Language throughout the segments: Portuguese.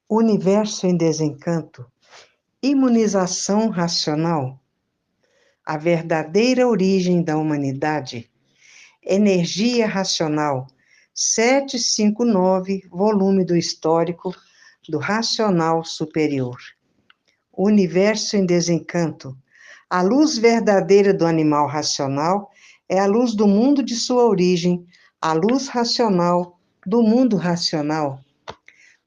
Universo em desencanto, imunização racional, a verdadeira origem da humanidade, energia racional, 759, volume do histórico do racional superior. Universo em desencanto, a luz verdadeira do animal racional é a luz do mundo de sua origem, a luz racional do mundo racional.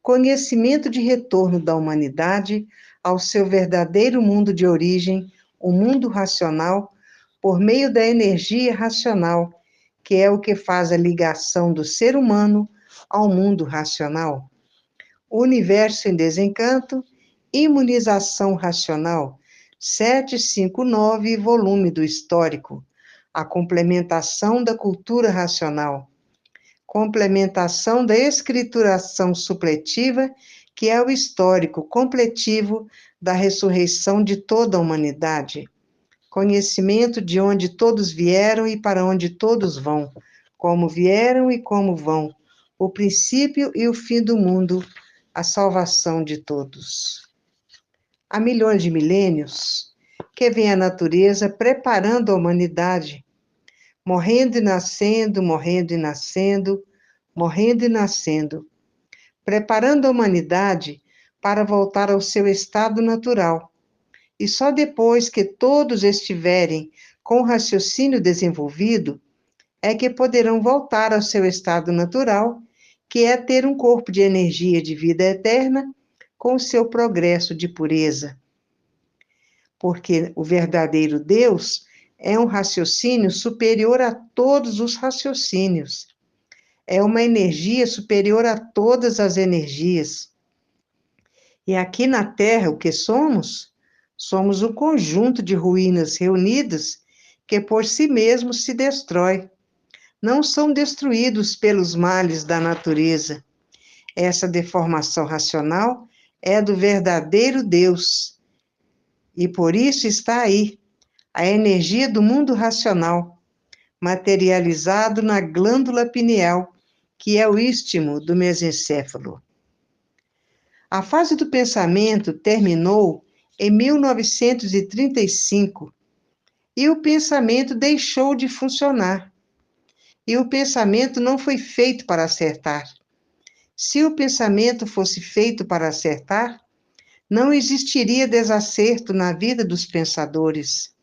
Conhecimento de retorno da humanidade ao seu verdadeiro mundo de origem, o mundo racional, por meio da energia racional, que é o que faz a ligação do ser humano ao mundo racional. Universo em desencanto, imunização racional, 759, volume do histórico, a complementação da cultura racional. Complementação da escrituração supletiva, que é o histórico completivo da ressurreição de toda a humanidade. Conhecimento de onde todos vieram e para onde todos vão, como vieram e como vão, o princípio e o fim do mundo, a salvação de todos. Há milhões de milênios que vem a natureza preparando a humanidade, morrendo e nascendo, morrendo e nascendo, morrendo e nascendo, preparando a humanidade para voltar ao seu estado natural. E só depois que todos estiverem com o raciocínio desenvolvido, é que poderão voltar ao seu estado natural, que é ter um corpo de energia de vida eterna com o seu progresso de pureza. Porque o verdadeiro Deus é um raciocínio superior a todos os raciocínios. É uma energia superior a todas as energias. E aqui na Terra, o que somos? Somos um conjunto de ruínas reunidas que por si mesmo se destrói. Não são destruídos pelos males da natureza. Essa deformação racional é do verdadeiro Deus. E por isso está aí, a energia do mundo racional, materializado na glândula pineal, que é o istmo do mesencéfalo. A fase do pensamento terminou em 1935 e o pensamento deixou de funcionar. E o pensamento não foi feito para acertar. Se o pensamento fosse feito para acertar, não existiria desacerto na vida dos pensadores.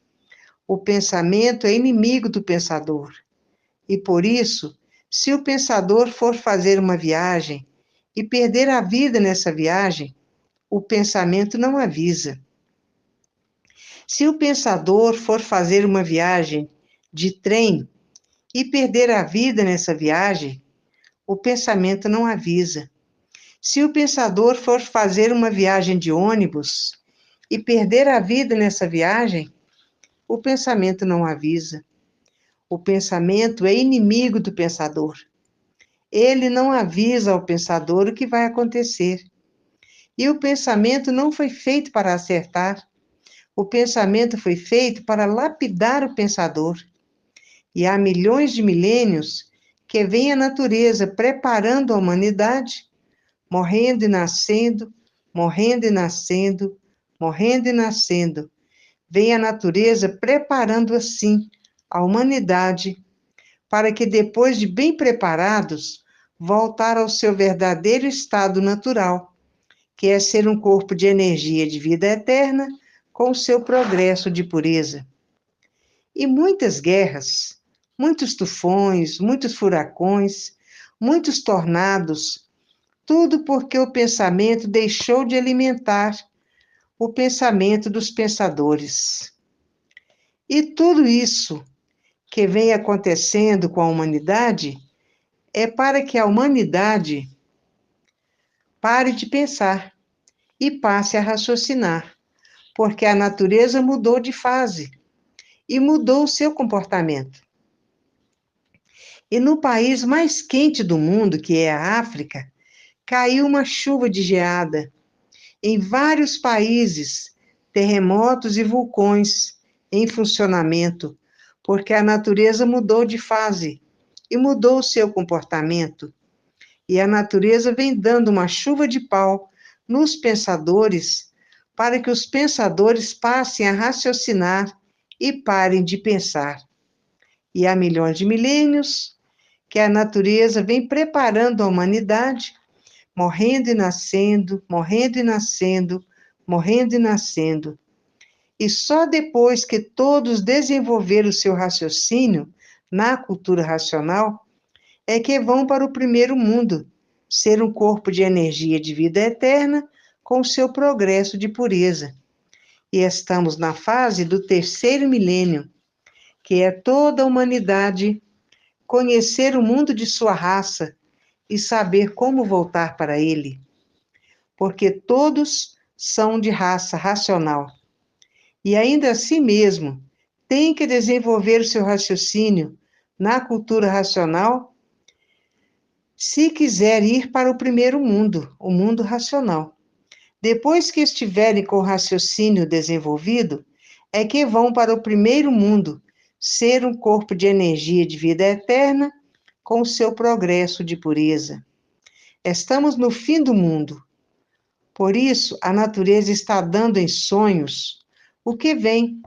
O pensamento é inimigo do pensador. E por isso, se o pensador for fazer uma viagem e perder a vida nessa viagem, o pensamento não avisa. Se o pensador for fazer uma viagem de trem e perder a vida nessa viagem, o pensamento não avisa. Se o pensador for fazer uma viagem de ônibus e perder a vida nessa viagem, o pensamento não avisa. O pensamento é inimigo do pensador. Ele não avisa ao pensador o que vai acontecer. E o pensamento não foi feito para acertar. O pensamento foi feito para lapidar o pensador. E há milhões de milênios que vem a natureza preparando a humanidade, morrendo e nascendo, morrendo e nascendo, morrendo e nascendo. Vem a natureza preparando assim a humanidade para que depois de bem preparados, voltar ao seu verdadeiro estado natural, que é ser um corpo de energia de vida eterna com o seu progresso de pureza. E muitas guerras, muitos tufões, muitos furacões, muitos tornados, tudo porque o pensamento deixou de alimentar o pensamento dos pensadores. E tudo isso que vem acontecendo com a humanidade é para que a humanidade pare de pensar e passe a raciocinar, porque a natureza mudou de fase e mudou o seu comportamento. E no país mais quente do mundo, que é a África, caiu uma chuva de geada. Em vários países, terremotos e vulcões em funcionamento, porque a natureza mudou de fase e mudou o seu comportamento. E a natureza vem dando uma chuva de pau nos pensadores, para que os pensadores passem a raciocinar e parem de pensar. E há milhões de milênios que a natureza vem preparando a humanidade, morrendo e nascendo, morrendo e nascendo, morrendo e nascendo. E só depois que todos desenvolveram o seu raciocínio na cultura racional, é que vão para o primeiro mundo, ser um corpo de energia de vida eterna com o seu progresso de pureza. E estamos na fase do terceiro milênio, que é toda a humanidade conhecer o mundo de sua raça e saber como voltar para ele. Porque todos são de raça racional. E ainda assim mesmo, tem que desenvolver o seu raciocínio na cultura racional se quiser ir para o primeiro mundo, o mundo racional. Depois que estiverem com o raciocínio desenvolvido, é que vão para o primeiro mundo, ser um corpo de energia de vida eterna com o seu progresso de pureza. Estamos no fim do mundo. Por isso, a natureza está dando em sonhos o que vem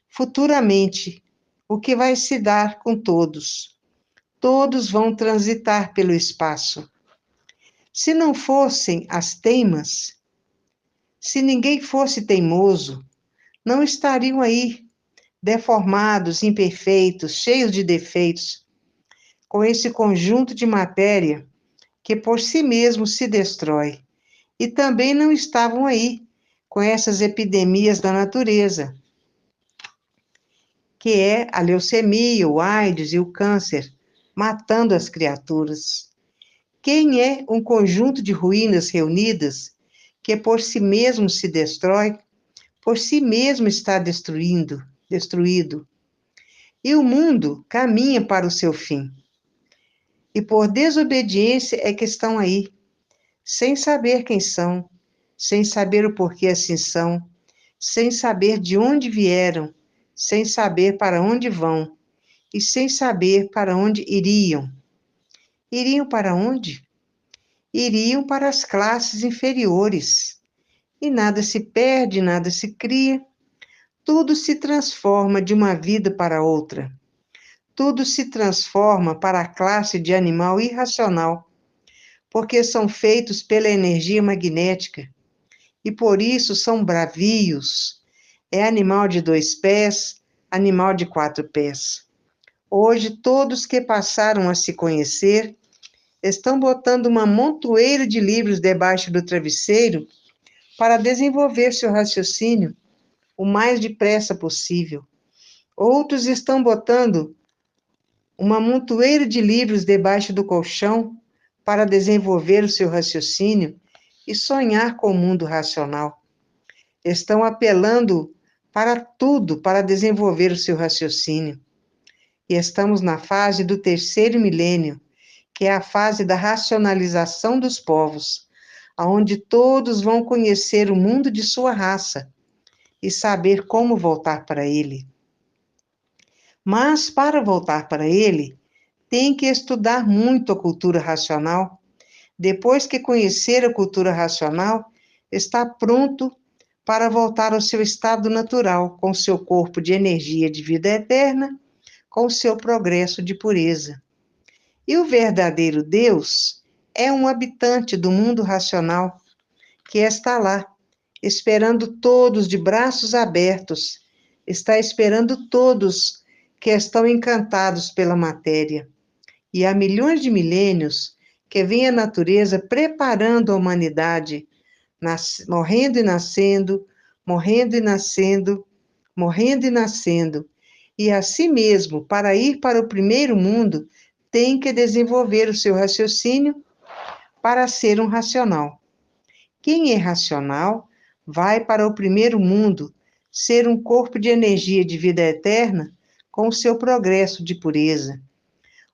futuramente, o que vai se dar com todos. Todos vão transitar pelo espaço. Se não fossem as teimas, se ninguém fosse teimoso, não estariam aí, deformados, imperfeitos, cheios de defeitos, com esse conjunto de matéria que por si mesmo se destrói. E também não estavam aí, com essas epidemias da natureza, que é a leucemia, o AIDS e o câncer, matando as criaturas. Quem é um conjunto de ruínas reunidas que por si mesmo se destrói, por si mesmo está destruindo, destruído. E o mundo caminha para o seu fim. E por desobediência é que estão aí, sem saber quem são, sem saber o porquê assim são, sem saber de onde vieram, sem saber para onde vão, e sem saber para onde iriam. Iriam para onde? Iriam para as classes inferiores. E nada se perde, nada se cria, tudo se transforma de uma vida para outra. Tudo se transforma para a classe de animal irracional, porque são feitos pela energia magnética, e por isso são bravios. É animal de 2 pés, animal de 4 pés. Hoje, todos que passaram a se conhecer estão botando uma montoeira de livros debaixo do travesseiro para desenvolver seu raciocínio o mais depressa possível. Outros estão botando uma montoeira de livros debaixo do colchão para desenvolver o seu raciocínio e sonhar com o mundo racional. Estão apelando para tudo para desenvolver o seu raciocínio. E estamos na fase do terceiro milênio, que é a fase da racionalização dos povos, aonde todos vão conhecer o mundo de sua raça e saber como voltar para ele. Mas, para voltar para ele, tem que estudar muito a cultura racional. Depois que conhecer a cultura racional, está pronto para voltar ao seu estado natural, com seu corpo de energia de vida eterna, com seu progresso de pureza. E o verdadeiro Deus é um habitante do mundo racional, que está lá, esperando todos de braços abertos, está esperando todos que estão encantados pela matéria. E há milhões de milênios que vem a natureza preparando a humanidade, morrendo e nascendo, morrendo e nascendo, morrendo e nascendo. E assim mesmo, para ir para o primeiro mundo, tem que desenvolver o seu raciocínio para ser um racional. Quem é racional vai para o primeiro mundo, ser um corpo de energia de vida eterna com o seu progresso de pureza.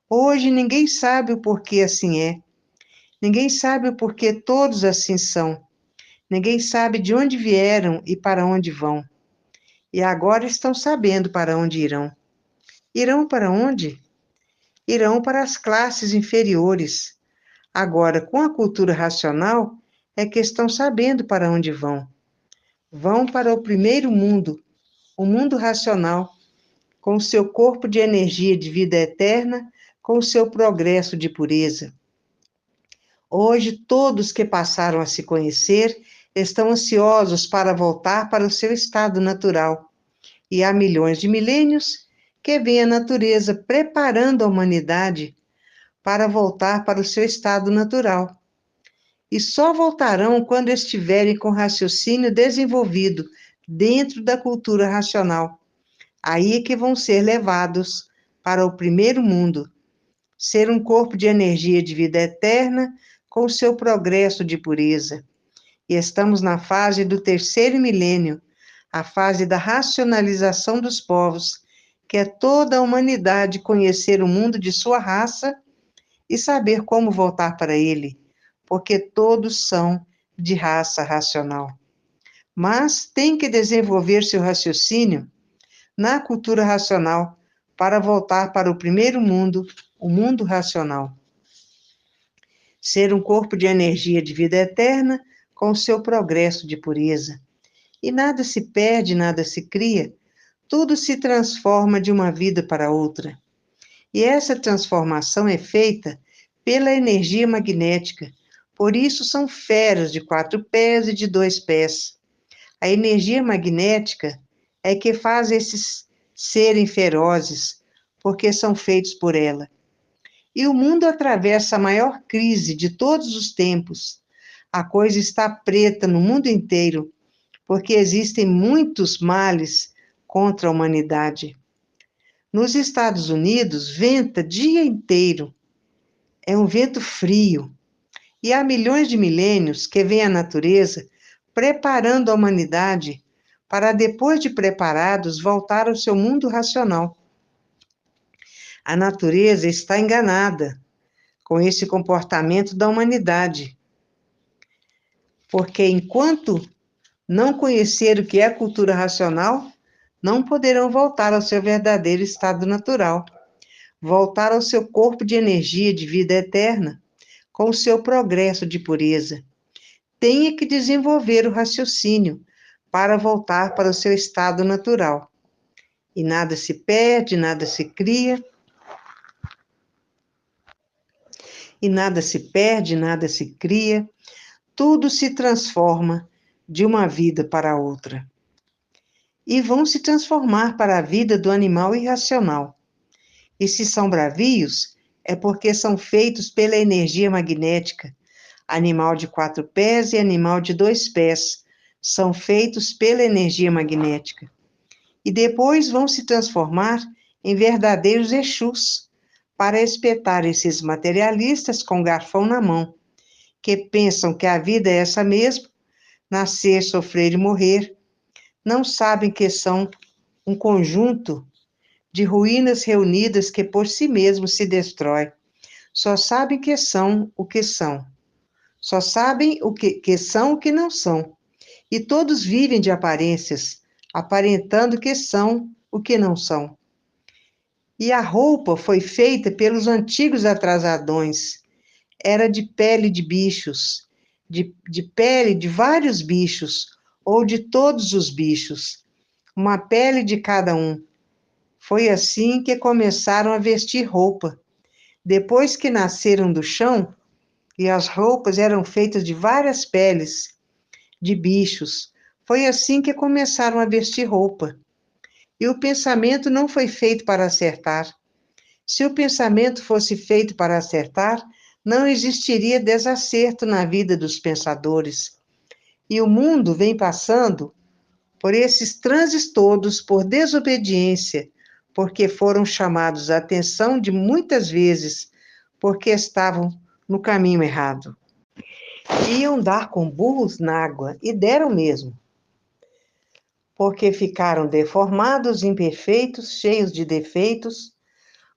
Hoje ninguém sabe o porquê assim é. Ninguém sabe o porquê todos assim são. Ninguém sabe de onde vieram e para onde vão. E agora estão sabendo para onde irão. Irão para onde? Irão para as classes inferiores. Agora, com a cultura racional, é que estão sabendo para onde vão. Vão para o primeiro mundo, o mundo racional, com o seu corpo de energia de vida eterna, com o seu progresso de pureza. Hoje, todos que passaram a se conhecer estão ansiosos para voltar para o seu estado natural. E há milhões de milênios que vêm a natureza preparando a humanidade para voltar para o seu estado natural. E só voltarão quando estiverem com raciocínio desenvolvido dentro da cultura racional. Aí é que vão ser levados para o primeiro mundo, ser um corpo de energia de vida eterna com o seu progresso de pureza. E estamos na fase do terceiro milênio, a fase da racionalização dos povos, que é toda a humanidade conhecer o mundo de sua raça e saber como voltar para ele, porque todos são de raça racional. Mas tem que desenvolver seu raciocínio na cultura racional para voltar para o primeiro mundo, o mundo racional. Ser um corpo de energia de vida eterna com o seu progresso de pureza. E nada se perde, nada se cria, tudo se transforma de uma vida para outra. E essa transformação é feita pela energia magnética, por isso são feras de 4 pés e de 2 pés. A energia magnética é que faz esses serem ferozes, porque são feitos por ela. E o mundo atravessa a maior crise de todos os tempos. A coisa está preta no mundo inteiro, porque existem muitos males contra a humanidade. Nos Estados Unidos, venta dia inteiro. É um vento frio. E há milhões de milênios que vem a natureza preparando a humanidade para, depois de preparados, voltar ao seu mundo racional. A natureza está enganada com esse comportamento da humanidade, porque enquanto não conhecer o que é a cultura racional, não poderão voltar ao seu verdadeiro estado natural, voltar ao seu corpo de energia de vida eterna, com o seu progresso de pureza. Tenha que desenvolver o raciocínio para voltar para o seu estado natural. E nada se perde, nada se cria, e nada se perde, nada se cria, tudo se transforma de uma vida para outra. E vão se transformar para a vida do animal irracional. E se são bravios, é porque são feitos pela energia magnética. Animal de 4 pés e animal de 2 pés são feitos pela energia magnética. E depois vão se transformar em verdadeiros Exus, para espetar esses materialistas com garfão na mão, que pensam que a vida é essa mesmo, nascer, sofrer e morrer, não sabem que são um conjunto de ruínas reunidas que por si mesmo se destrói. Só sabem que são o que são. Só sabem que são o que não são. E todos vivem de aparências, aparentando que são o que não são. E a roupa foi feita pelos antigos atrasadões. Era de pele de bichos, de pele de vários bichos, ou de todos os bichos, uma pele de cada um. Foi assim que começaram a vestir roupa. Depois que nasceram do chão, e as roupas eram feitas de várias peles de bichos, foi assim que começaram a vestir roupa. E o pensamento não foi feito para acertar. Se o pensamento fosse feito para acertar, não existiria desacerto na vida dos pensadores. E o mundo vem passando por esses transes todos por desobediência, porque foram chamados a atenção de muitas vezes, porque estavam no caminho errado. Iam dar com burros na água, e deram mesmo, porque ficaram deformados, imperfeitos, cheios de defeitos,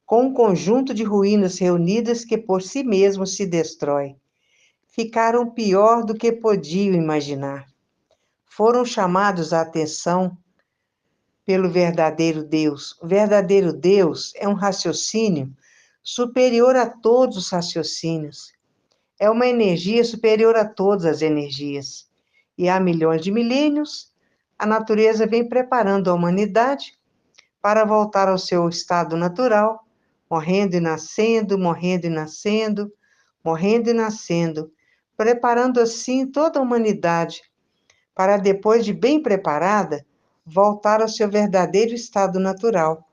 com um conjunto de ruínas reunidas que por si mesmos se destrói. Ficaram pior do que podiam imaginar. Foram chamados à atenção pelo verdadeiro Deus. O verdadeiro Deus é um raciocínio superior a todos os raciocínios. é uma energia superior a todas as energias. E há milhões de milênios, a natureza vem preparando a humanidade para voltar ao seu estado natural, morrendo e nascendo, morrendo e nascendo, morrendo e nascendo, preparando assim toda a humanidade para, depois de bem preparada, voltar ao seu verdadeiro estado natural.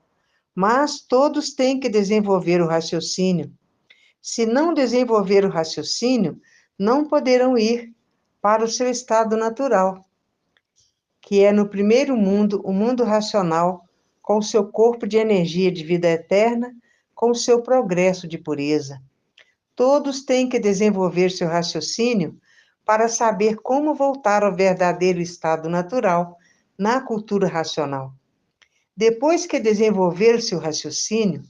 Mas todos têm que desenvolver o raciocínio. Se não desenvolver o raciocínio, não poderão ir para o seu estado natural, que é no primeiro mundo, o mundo racional, com o seu corpo de energia de vida eterna, com o seu progresso de pureza. Todos têm que desenvolver seu raciocínio para saber como voltar ao verdadeiro estado natural, na cultura racional. Depois que desenvolver seu raciocínio,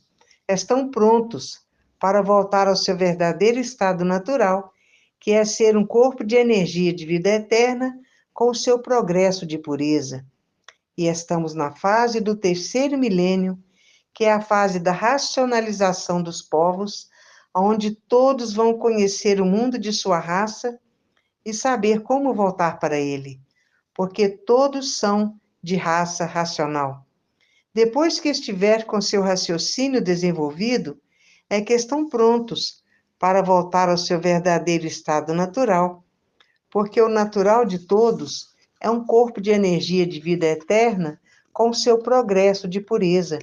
estão prontos para voltar ao seu verdadeiro estado natural, que é ser um corpo de energia de vida eterna com o seu progresso de pureza. E estamos na fase do terceiro milênio, que é a fase da racionalização dos povos, onde todos vão conhecer o mundo de sua raça e saber como voltar para ele, porque todos são de raça racional. Depois que estiver com seu raciocínio desenvolvido, é que estão prontos para voltar ao seu verdadeiro estado natural, porque o natural de todos é um corpo de energia de vida eterna com seu progresso de pureza.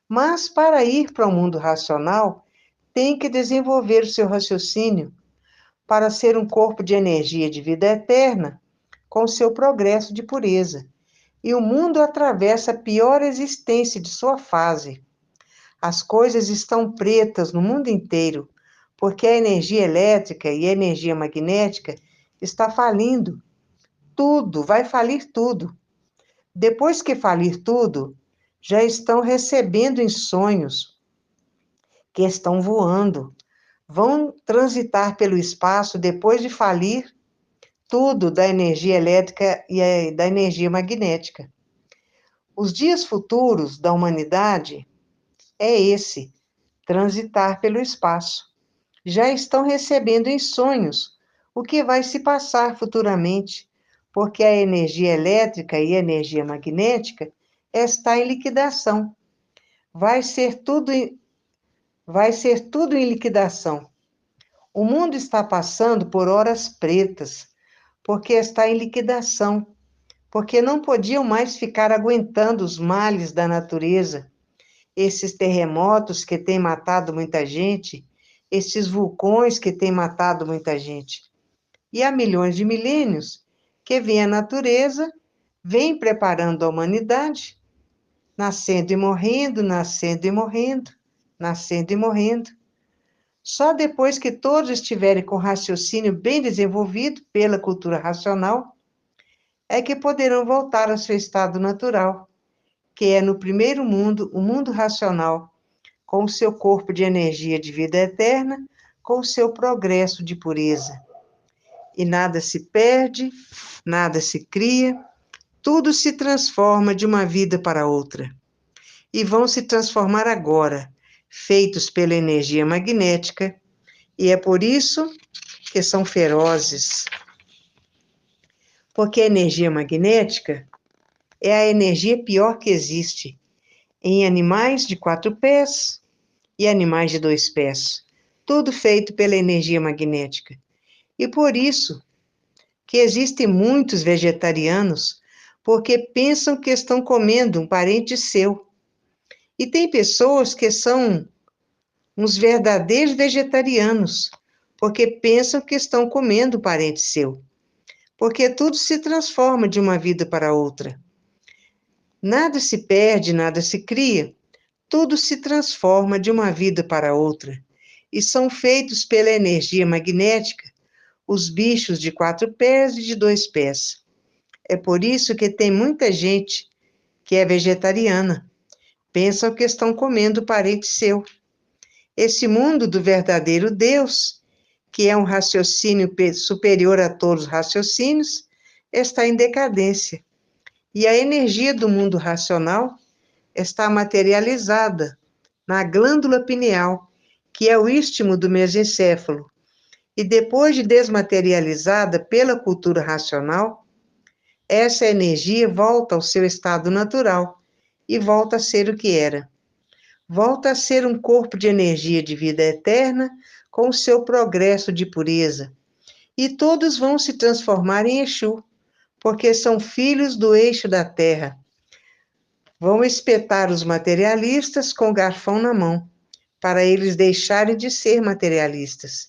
Mas para ir para o mundo racional, tem que desenvolver o seu raciocínio para ser um corpo de energia de vida eterna com seu progresso de pureza. E o mundo atravessa a pior existência de sua fase. As coisas estão pretas no mundo inteiro, porque a energia elétrica e a energia magnética está falindo. Tudo, vai falir tudo. Depois que falir tudo, já estão recebendo em sonhos que estão voando. Vão transitar pelo espaço depois de falir tudo da energia elétrica e da energia magnética. Os dias futuros da humanidade é esse, transitar pelo espaço. Já estão recebendo em sonhos o que vai se passar futuramente, porque a energia elétrica e a energia magnética está em liquidação. Vai ser tudo em liquidação. O mundo está passando por horas pretas, porque está em liquidação, porque não podiam mais ficar aguentando os males da natureza, esses terremotos que têm matado muita gente, esses vulcões que têm matado muita gente. E há milhões de milênios que vem a natureza, vem preparando a humanidade, nascendo e morrendo, nascendo e morrendo, nascendo e morrendo. Só depois que todos estiverem com o raciocínio bem desenvolvido pela cultura racional, é que poderão voltar ao seu estado natural, que é no primeiro mundo, o mundo racional, com o seu corpo de energia de vida eterna, com o seu progresso de pureza. E nada se perde, nada se cria, tudo se transforma de uma vida para outra. E vão se transformar agora, feitos pela energia magnética, e é por isso que são ferozes. Porque a energia magnética é a energia pior que existe em animais de 4 pés e animais de 2 pés. Tudo feito pela energia magnética. E por isso que existem muitos vegetarianos, porque pensam que estão comendo um parente seu. E tem pessoas que são uns verdadeiros vegetarianos, porque pensam que estão comendo um parente seu. Porque tudo se transforma de uma vida para outra. Nada se perde, nada se cria, tudo se transforma de uma vida para outra. E são feitos pela energia magnética os bichos de 4 pés e de 2 pés. É por isso que tem muita gente que é vegetariana. Pensam que estão comendo parente seu. Esse mundo do verdadeiro Deus, que é um raciocínio superior a todos os raciocínios, está em decadência. E a energia do mundo racional está materializada na glândula pineal, que é o istmo do mesencéfalo, e depois de desmaterializada pela cultura racional, essa energia volta ao seu estado natural e volta a ser o que era. Volta a ser um corpo de energia de vida eterna com o seu progresso de pureza. E todos vão se transformar em Exu, porque são filhos do eixo da terra. Vão espetar os materialistas com o garfão na mão, para eles deixarem de ser materialistas.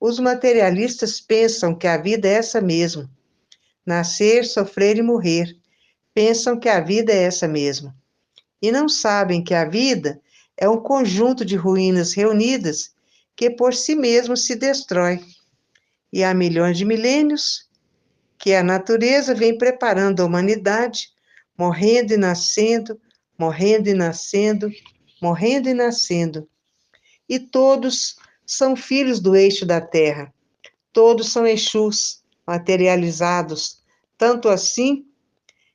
Os materialistas pensam que a vida é essa mesmo. Nascer, sofrer e morrer. Pensam que a vida é essa mesmo. E não sabem que a vida é um conjunto de ruínas reunidas que por si mesmo se destrói. E há milhões de milênios que a natureza vem preparando a humanidade, morrendo e nascendo, morrendo e nascendo, morrendo e nascendo. E todos são filhos do eixo da terra. Todos são Exus materializados, tanto assim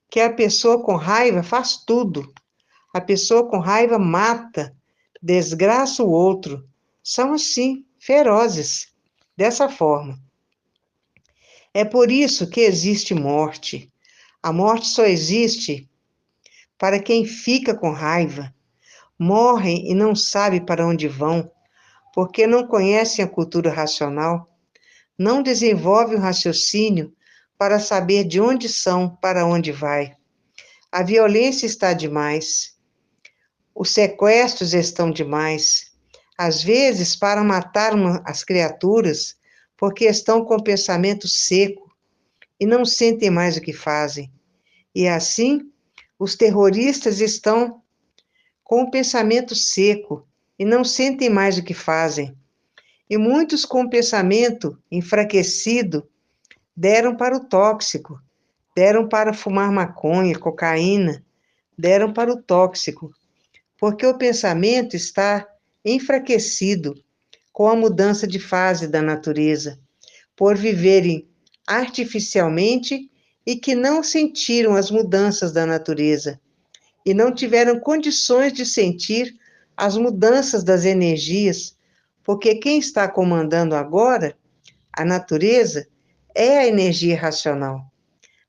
que a pessoa com raiva faz tudo. A pessoa com raiva mata, desgraça o outro. São assim, ferozes, dessa forma. É por isso que existe morte. A morte só existe para quem fica com raiva. Morrem e não sabem para onde vão, porque não conhecem a cultura racional, não desenvolvem o raciocínio para saber de onde são, para onde vai. A violência está demais. Os sequestros estão demais. Às vezes, para matar as criaturas, porque estão com o pensamento seco e não sentem mais o que fazem. E assim, os terroristas estão com o pensamento seco e não sentem mais o que fazem. E muitos com o pensamento enfraquecido deram para o tóxico, deram para fumar maconha, cocaína, deram para o tóxico, porque o pensamento está enfraquecido com a mudança de fase da natureza, por viverem artificialmente e que não sentiram as mudanças da natureza e não tiveram condições de sentir as mudanças das energias, porque quem está comandando agora a natureza é a energia racional,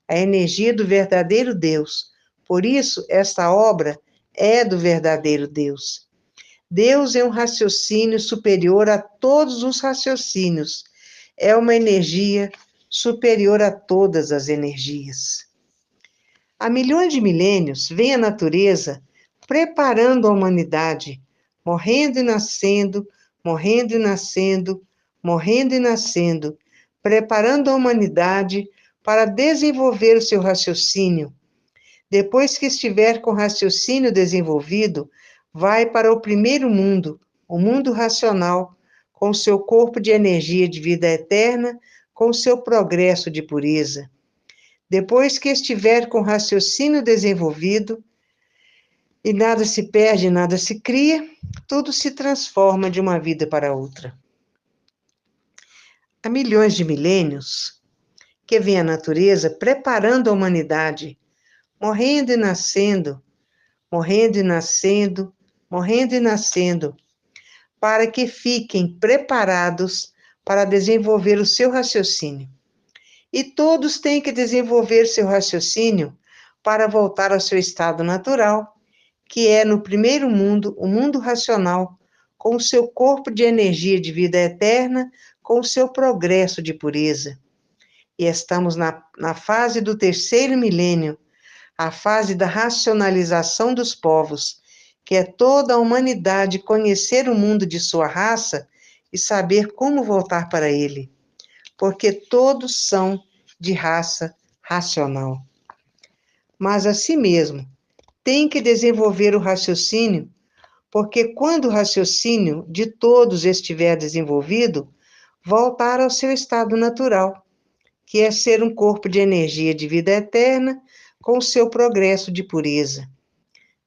a energia do verdadeiro Deus. Por isso, esta obra é do verdadeiro Deus. Deus é um raciocínio superior a todos os raciocínios. É uma energia superior a todas as energias. Há milhões de milênios vem a natureza preparando a humanidade, morrendo e nascendo, morrendo e nascendo, morrendo e nascendo, preparando a humanidade para desenvolver o seu raciocínio. Depois que estiver com o raciocínio desenvolvido, vai para o primeiro mundo, o mundo racional, com seu corpo de energia de vida eterna, com seu progresso de pureza. Depois que estiver com o raciocínio desenvolvido, e nada se perde, nada se cria, tudo se transforma de uma vida para outra. Há milhões de milênios que vem a natureza preparando a humanidade, morrendo e nascendo, morrendo e nascendo, morrendo e nascendo, para que fiquem preparados para desenvolver o seu raciocínio. E todos têm que desenvolver seu raciocínio para voltar ao seu estado natural, que é no primeiro mundo, o mundo racional, com o seu corpo de energia de vida eterna, com o seu progresso de pureza. E estamos na fase do terceiro milênio, a fase da racionalização dos povos, que é toda a humanidade conhecer o mundo de sua raça e saber como voltar para ele, porque todos são de raça racional. Mas, assim mesmo, tem que desenvolver o raciocínio, porque quando o raciocínio de todos estiver desenvolvido, voltar ao seu estado natural, que é ser um corpo de energia de vida eterna com o seu progresso de pureza.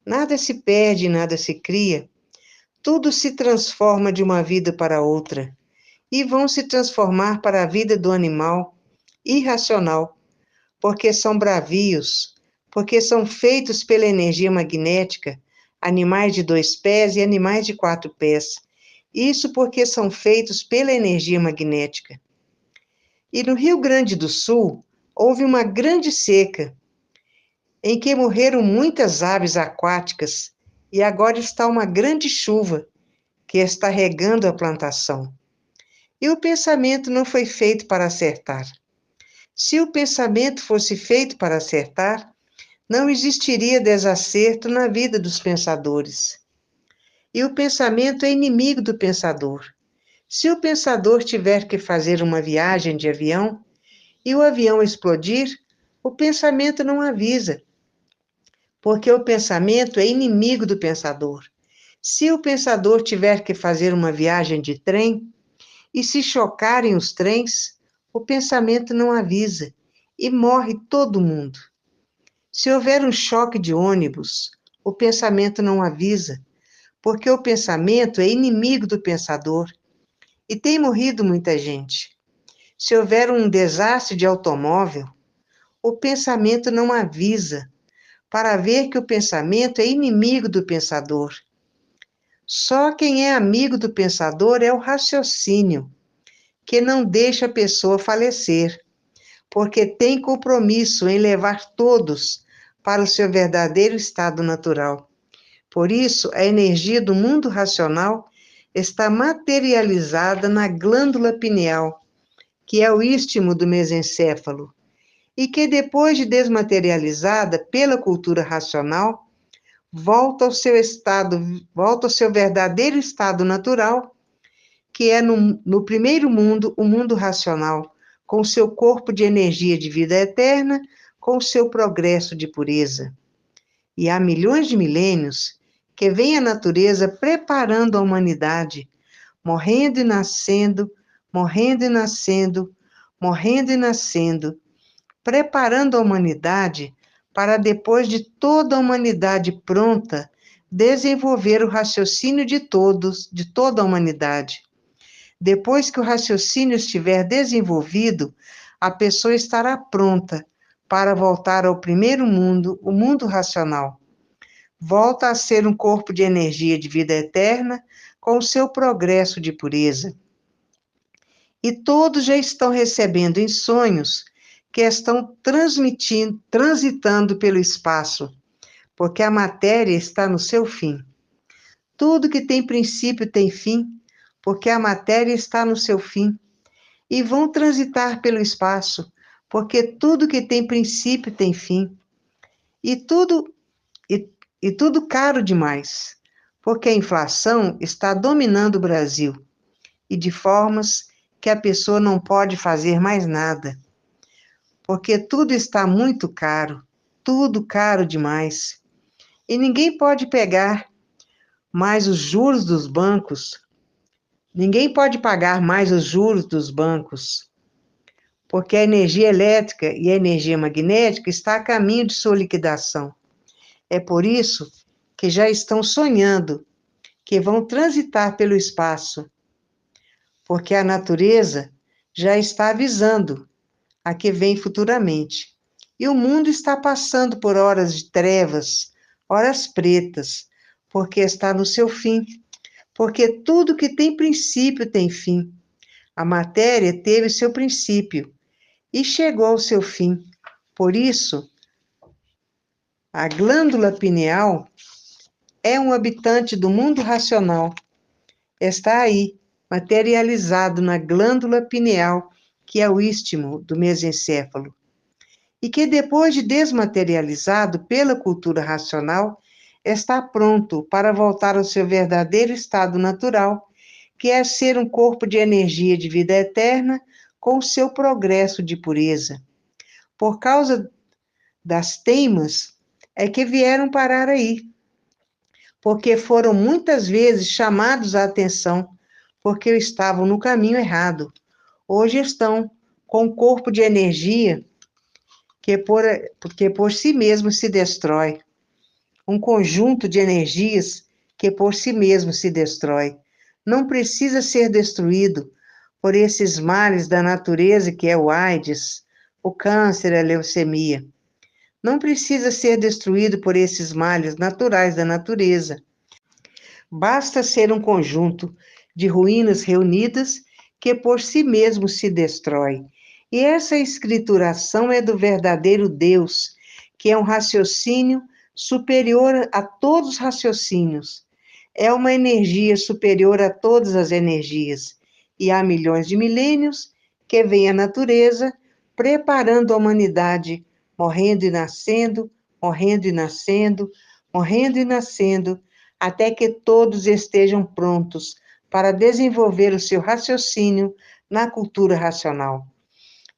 Nada se perde, nada se cria, tudo se transforma de uma vida para outra, e vão se transformar para a vida do animal irracional, porque são bravios, porque são feitos pela energia magnética, animais de 2 pés e animais de 4 pés, Isso porque são feitos pela energia magnética. E no Rio Grande do Sul, houve uma grande seca, em que morreram muitas aves aquáticas, e agora está uma grande chuva, que está regando a plantação. E o pensamento não foi feito para acertar. Se o pensamento fosse feito para acertar, não existiria desacerto na vida dos pensadores. E o pensamento é inimigo do pensador. Se o pensador tiver que fazer uma viagem de avião e o avião explodir, o pensamento não avisa, porque o pensamento é inimigo do pensador. Se o pensador tiver que fazer uma viagem de trem e se chocarem os trens, o pensamento não avisa e morre todo mundo. Se houver um choque de ônibus, o pensamento não avisa, porque o pensamento é inimigo do pensador e tem morrido muita gente. Se houver um desastre de automóvel, o pensamento não avisa, para ver que o pensamento é inimigo do pensador. Só quem é amigo do pensador é o raciocínio, que não deixa a pessoa falecer, porque tem compromisso em levar todos para o seu verdadeiro estado natural. Por isso, a energia do mundo racional está materializada na glândula pineal, que é o istmo do mesencéfalo, e que depois de desmaterializada pela cultura racional, volta ao seu verdadeiro estado natural, que é no primeiro mundo, o mundo racional, com seu corpo de energia de vida eterna, com seu progresso de pureza. E há milhões de milênios que vem a natureza preparando a humanidade, morrendo e nascendo, morrendo e nascendo, morrendo e nascendo, preparando a humanidade para, depois de toda a humanidade pronta, desenvolver o raciocínio de todos, de toda a humanidade. Depois que o raciocínio estiver desenvolvido, a pessoa estará pronta para voltar ao primeiro mundo, o mundo racional. Volta a ser um corpo de energia de vida eterna, com o seu progresso de pureza. E todos já estão recebendo em sonhos que estão transitando pelo espaço, porque a matéria está no seu fim. Tudo que tem princípio tem fim, porque a matéria está no seu fim. E vão transitar pelo espaço, porque tudo que tem princípio tem fim. E tudo caro demais, porque a inflação está dominando o Brasil, e de formas que a pessoa não pode fazer mais nada, porque tudo está muito caro, tudo caro demais, e ninguém pode pegar mais os juros dos bancos, ninguém pode pagar mais os juros dos bancos, porque a energia elétrica e a energia magnética está a caminho de sua liquidação. É por isso que já estão sonhando que vão transitar pelo espaço, porque a natureza já está avisando a que vem futuramente. E o mundo está passando por horas de trevas, horas pretas, porque está no seu fim, porque tudo que tem princípio tem fim. A matéria teve seu princípio e chegou ao seu fim. Por isso, a glândula pineal é um habitante do mundo racional. Está aí, materializado na glândula pineal, que é o istmo do mesencéfalo, e que depois de desmaterializado pela cultura racional, está pronto para voltar ao seu verdadeiro estado natural, que é ser um corpo de energia de vida eterna com o seu progresso de pureza. Por causa das teimas, é que vieram parar aí, porque foram muitas vezes chamados a atenção, porque estavam no caminho errado. Hoje estão com um corpo de energia que por si mesmo se destrói. Um conjunto de energias que por si mesmo se destrói. Não precisa ser destruído por esses males da natureza que é o AIDS, o câncer, a leucemia. Não precisa ser destruído por esses males naturais da natureza. Basta ser um conjunto de ruínas reunidas, que por si mesmo se destrói. E essa escrituração é do verdadeiro Deus, que é um raciocínio superior a todos os raciocínios. É uma energia superior a todas as energias. E há milhões de milênios que vem a natureza preparando a humanidade, morrendo e nascendo, morrendo e nascendo, morrendo e nascendo, até que todos estejam prontos para desenvolver o seu raciocínio na cultura racional.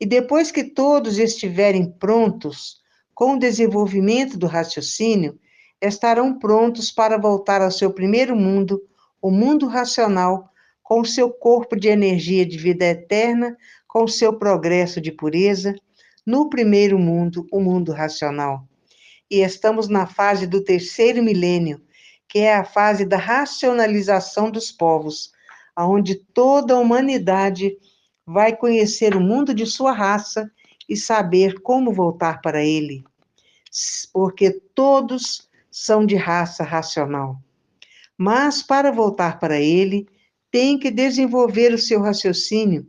E depois que todos estiverem prontos com o desenvolvimento do raciocínio, estarão prontos para voltar ao seu primeiro mundo, o mundo racional, com o seu corpo de energia de vida eterna, com o seu progresso de pureza, no primeiro mundo, o mundo racional. E estamos na fase do terceiro milênio, que é a fase da racionalização dos povos, onde toda a humanidade vai conhecer o mundo de sua raça e saber como voltar para ele, porque todos são de raça racional. Mas para voltar para ele, tem que desenvolver o seu raciocínio,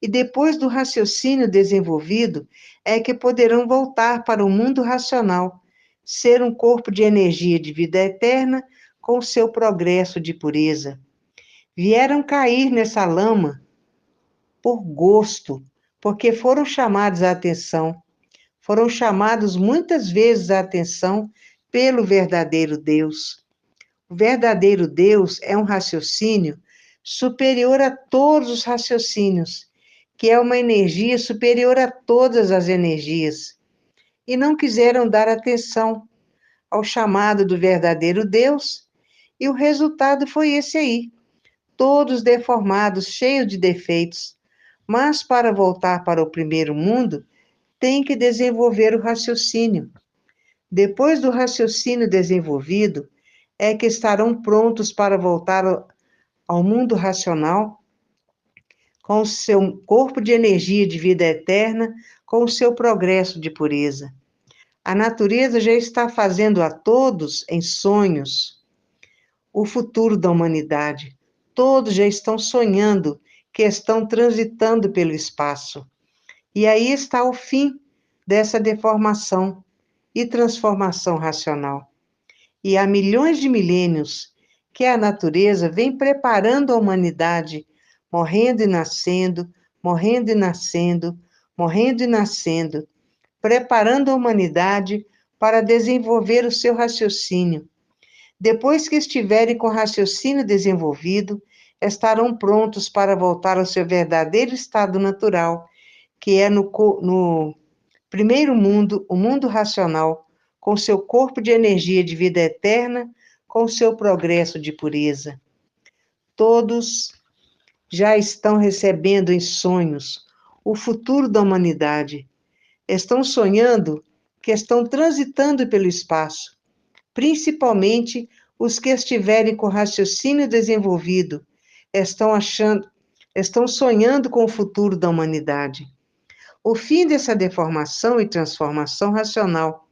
e depois do raciocínio desenvolvido, é que poderão voltar para o mundo racional, ser um corpo de energia de vida eterna com seu progresso de pureza. Vieram cair nessa lama por gosto, porque foram chamados à atenção, foram chamados muitas vezes à atenção pelo verdadeiro Deus. O verdadeiro Deus é um raciocínio superior a todos os raciocínios, que é uma energia superior a todas as energias, e não quiseram dar atenção ao chamado do verdadeiro Deus, e o resultado foi esse aí, todos deformados, cheios de defeitos. Mas para voltar para o primeiro mundo, tem que desenvolver o raciocínio. Depois do raciocínio desenvolvido, é que estarão prontos para voltar ao mundo racional, com o seu corpo de energia de vida eterna, com o seu progresso de pureza. A natureza já está fazendo a todos, em sonhos, o futuro da humanidade. Todos já estão sonhando que estão transitando pelo espaço. E aí está o fim dessa deformação e transformação racional. E há milhões de milênios que a natureza vem preparando a humanidade, morrendo e nascendo, morrendo e nascendo, morrendo e nascendo, preparando a humanidade para desenvolver o seu raciocínio. Depois que estiverem com o raciocínio desenvolvido, estarão prontos para voltar ao seu verdadeiro estado natural, que é no primeiro mundo, o mundo racional, com seu corpo de energia de vida eterna, com seu progresso de pureza. Todos já estão recebendo em sonhos o futuro da humanidade. Estão sonhando que estão transitando pelo espaço, principalmente os que estiverem com raciocínio desenvolvido, estão sonhando com o futuro da humanidade. O fim dessa deformação e transformação racional,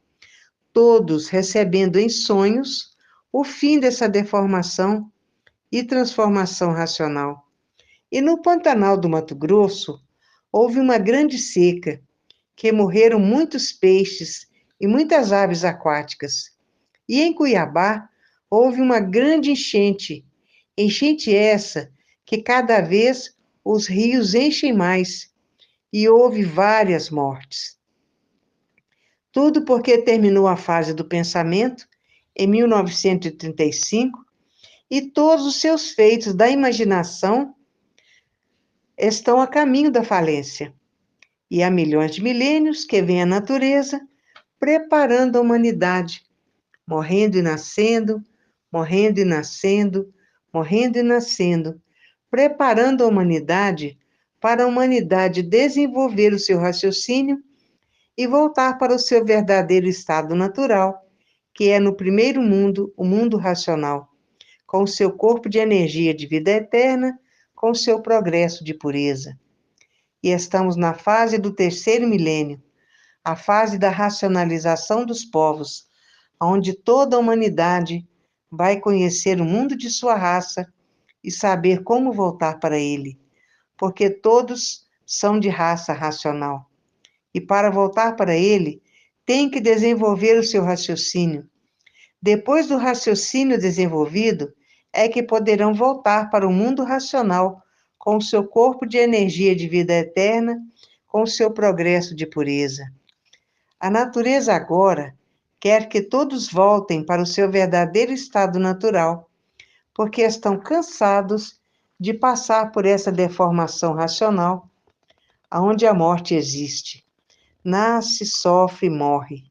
todos recebendo em sonhos o fim dessa deformação e transformação racional. E no Pantanal do Mato Grosso, houve uma grande seca, que morreram muitos peixes e muitas aves aquáticas. E em Cuiabá, houve uma grande enchente, enchente essa que cada vez os rios enchem mais, e houve várias mortes. Tudo porque terminou a fase do pensamento, em 1935, e todos os seus feitos da imaginação estão a caminho da falência. E há milhões de milênios que vem a natureza preparando a humanidade, morrendo e nascendo, morrendo e nascendo, morrendo e nascendo, preparando a humanidade para a humanidade desenvolver o seu raciocínio e voltar para o seu verdadeiro estado natural, que é no primeiro mundo, o mundo racional, com o seu corpo de energia de vida eterna, com o seu progresso de pureza. E estamos na fase do terceiro milênio, a fase da racionalização dos povos, onde toda a humanidade vai conhecer o mundo de sua raça e saber como voltar para ele, porque todos são de raça racional. E para voltar para ele, tem que desenvolver o seu raciocínio. Depois do raciocínio desenvolvido, é que poderão voltar para o mundo racional, com o seu corpo de energia de vida eterna, com o seu progresso de pureza. A natureza agora quer que todos voltem para o seu verdadeiro estado natural, porque estão cansados de passar por essa deformação racional, onde a morte existe. Nasce, sofre e morre.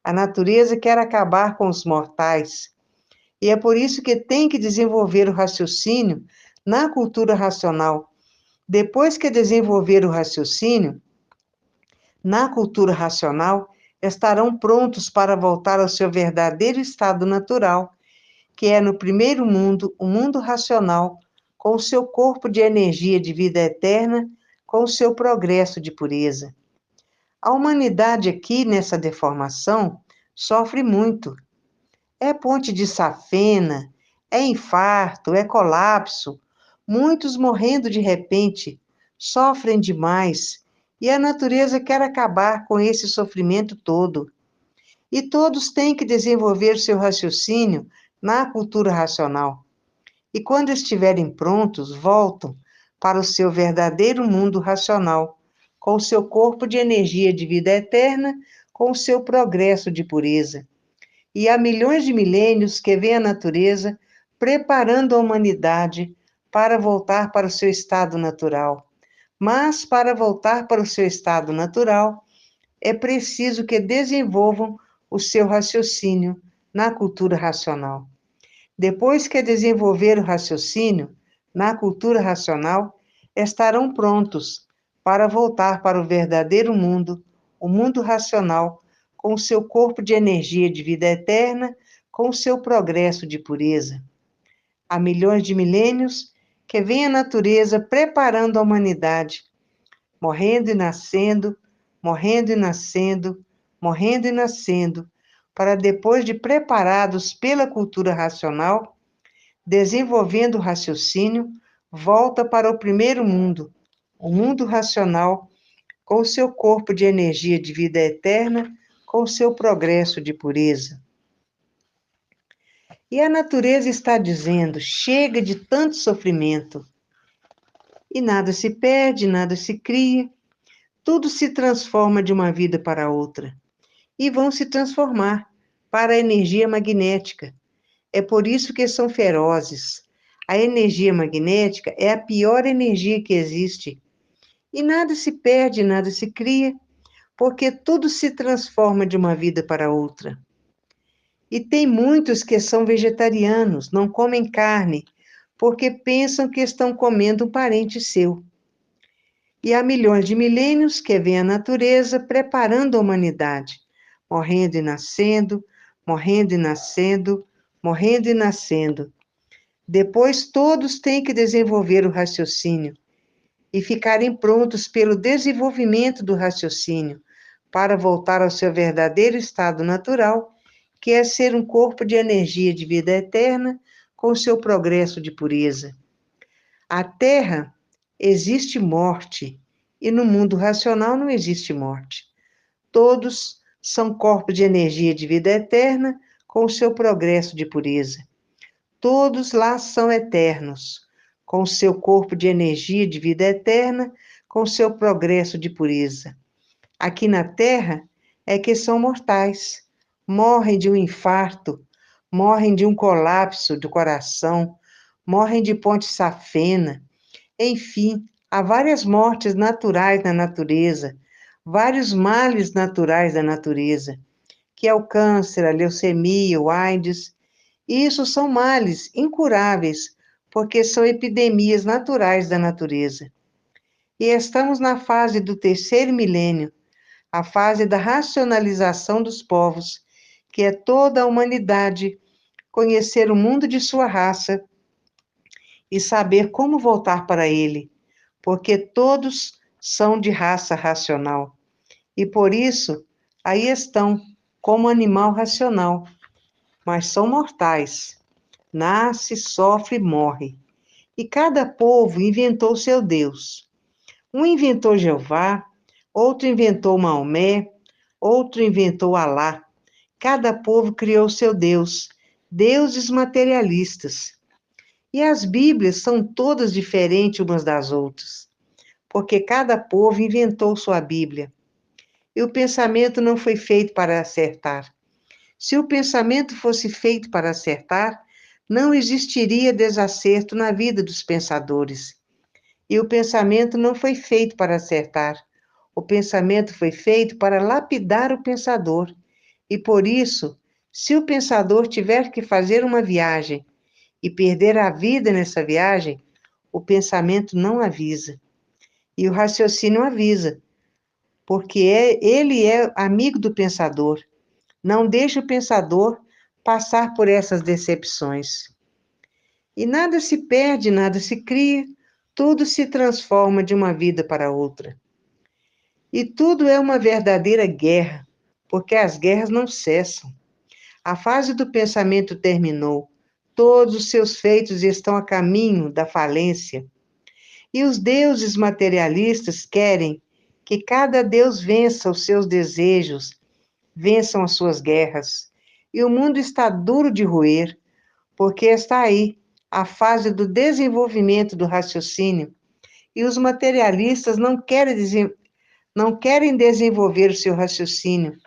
A natureza quer acabar com os mortais, e é por isso que tem que desenvolver o raciocínio na cultura racional. Depois que desenvolver o raciocínio na cultura racional, estarão prontos para voltar ao seu verdadeiro estado natural, que é no primeiro mundo, o mundo racional, com o seu corpo de energia de vida eterna, com o seu progresso de pureza. A humanidade aqui, nessa deformação, sofre muito. É ponte de safena, é infarto, é colapso, muitos morrendo de repente, sofrem demais, e a natureza quer acabar com esse sofrimento todo. E todos têm que desenvolver seu raciocínio na cultura racional. E quando estiverem prontos, voltam para o seu verdadeiro mundo racional, com o seu corpo de energia de vida eterna, com o seu progresso de pureza. E há milhões de milênios que vem a natureza preparando a humanidade para voltar para o seu estado natural. Mas, para voltar para o seu estado natural, é preciso que desenvolvam o seu raciocínio na cultura racional. Depois que desenvolver o raciocínio na cultura racional, estarão prontos para voltar para o verdadeiro mundo, o mundo racional, com o seu corpo de energia de vida eterna, com o seu progresso de pureza. Há milhões de milênios que vem a natureza preparando a humanidade, morrendo e nascendo, morrendo e nascendo, morrendo e nascendo, para depois de preparados pela cultura racional, desenvolvendo o raciocínio, volta para o primeiro mundo, o mundo racional, com o seu corpo de energia de vida eterna, com o seu progresso de pureza. E a natureza está dizendo: chega de tanto sofrimento. E nada se perde, nada se cria, tudo se transforma de uma vida para outra. E vão se transformar para a energia magnética. É por isso que são ferozes. A energia magnética é a pior energia que existe. E nada se perde, nada se cria, porque tudo se transforma de uma vida para outra. E tem muitos que são vegetarianos, não comem carne, porque pensam que estão comendo um parente seu. E há milhões de milênios que vem a natureza preparando a humanidade, morrendo e nascendo, morrendo e nascendo, morrendo e nascendo. Depois todos têm que desenvolver o raciocínio e ficarem prontos pelo desenvolvimento do raciocínio para voltar ao seu verdadeiro estado natural, que é ser um corpo de energia de vida eterna com o seu progresso de pureza. A Terra existe morte e no mundo racional não existe morte. Todos são corpos de energia de vida eterna com o seu progresso de pureza. Todos lá são eternos, com o seu corpo de energia de vida eterna, com o seu progresso de pureza. Aqui na Terra é que são mortais, morrem de um infarto, morrem de um colapso do coração, morrem de ponte safena. Enfim, há várias mortes naturais na natureza, vários males naturais da natureza, que é o câncer, a leucemia, o AIDS. E isso são males incuráveis, porque são epidemias naturais da natureza. E estamos na fase do terceiro milênio, a fase da racionalização dos povos, que é toda a humanidade conhecer o mundo de sua raça e saber como voltar para ele, porque todos são de raça racional. E por isso, aí estão como animal racional, mas são mortais. Nasce, sofre e morre. e cada povo inventou seu Deus. Um inventou Jeová, outro inventou Maomé, outro inventou Alá. Cada povo criou seu Deus, deuses materialistas. E as Bíblias são todas diferentes umas das outras, porque cada povo inventou sua Bíblia. E o pensamento não foi feito para acertar. Se o pensamento fosse feito para acertar, não existiria desacerto na vida dos pensadores. E o pensamento não foi feito para acertar. O pensamento foi feito para lapidar o pensador. E por isso, se o pensador tiver que fazer uma viagem e perder a vida nessa viagem, o pensamento não avisa. E o raciocínio avisa, porque ele é amigo do pensador. Não deixa o pensador passar por essas decepções. E nada se perde, nada se cria, tudo se transforma de uma vida para outra. E tudo é uma verdadeira guerra, porque as guerras não cessam. A fase do pensamento terminou, todos os seus feitos estão a caminho da falência. E os deuses materialistas querem que cada deus vença os seus desejos, vençam as suas guerras. E o mundo está duro de roer, porque está aí a fase do desenvolvimento do raciocínio, e os materialistas não querem desenvolver o seu raciocínio.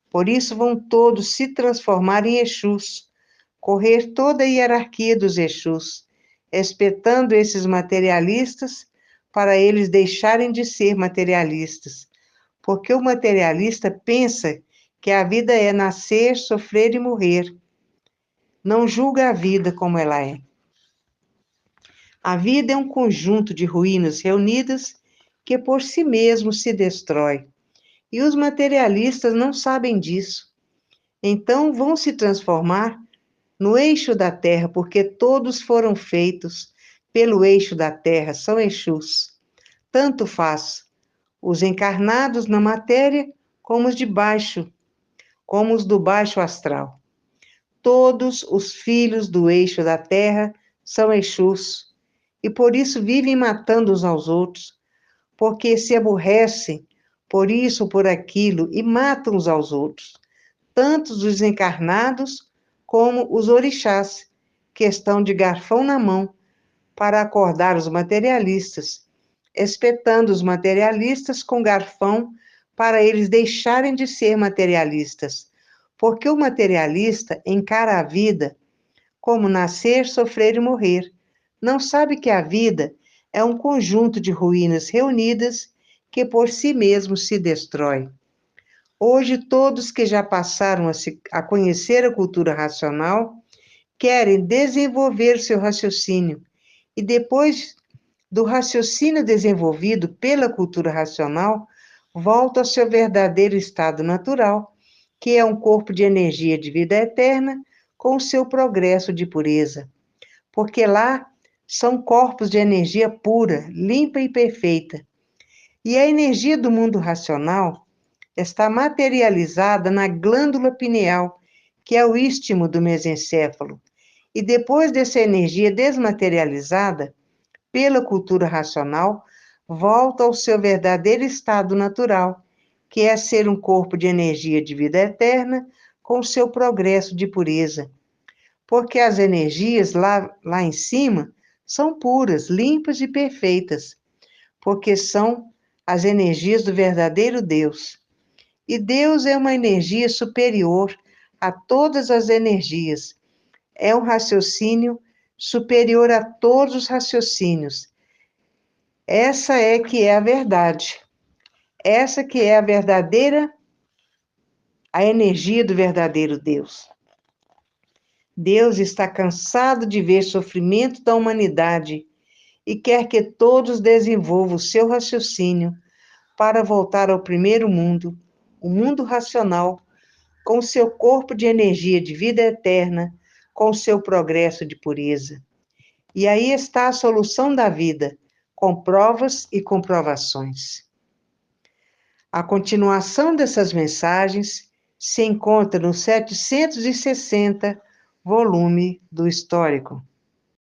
Por isso vão todos se transformar em Exus, correr toda a hierarquia dos Exus, espetando esses materialistas para eles deixarem de ser materialistas. Porque o materialista pensa que a vida é nascer, sofrer e morrer. Não julga a vida como ela é. A vida é um conjunto de ruínas reunidas que por si mesmo se destrói. E os materialistas não sabem disso. Então vão se transformar no eixo da Terra, porque todos foram feitos pelo eixo da Terra, são Exus. Tanto faz os encarnados na matéria como os de baixo, como os do baixo astral. Todos os filhos do eixo da Terra são Exus, e por isso vivem matando uns aos outros, porque se aborrecem por isso ou por aquilo e matam uns aos outros, tanto os encarnados como os orixás, que estão de garfão na mão para acordar os materialistas, espetando os materialistas com garfão para eles deixarem de ser materialistas, porque o materialista encara a vida como nascer, sofrer e morrer. Não sabe que a vida é um conjunto de ruínas reunidas que por si mesmo se destrói. Hoje, todos que já passaram a conhecer a cultura racional querem desenvolver seu raciocínio e depois do raciocínio desenvolvido pela cultura racional, volta ao seu verdadeiro estado natural, que é um corpo de energia de vida eterna com o seu progresso de pureza. Porque lá são corpos de energia pura, limpa e perfeita. E a energia do mundo racional está materializada na glândula pineal, que é o istmo do mesencéfalo. E depois dessa energia desmaterializada, pela cultura racional, volta ao seu verdadeiro estado natural, que é ser um corpo de energia de vida eterna com seu progresso de pureza. Porque as energias lá em cima são puras, limpas e perfeitas, porque são as energias do verdadeiro Deus. E Deus é uma energia superior a todas as energias. É um raciocínio superior a todos os raciocínios. Essa é que é a verdade. Essa que é a energia do verdadeiro Deus. Deus está cansado de ver sofrimento da humanidade e quer que todos desenvolvam o seu raciocínio para voltar ao primeiro mundo, o mundo racional, com seu corpo de energia de vida eterna, com seu progresso de pureza. E aí está a solução da vida, com provas e comprovações. A continuação dessas mensagens se encontra no 760 volume do Histórico.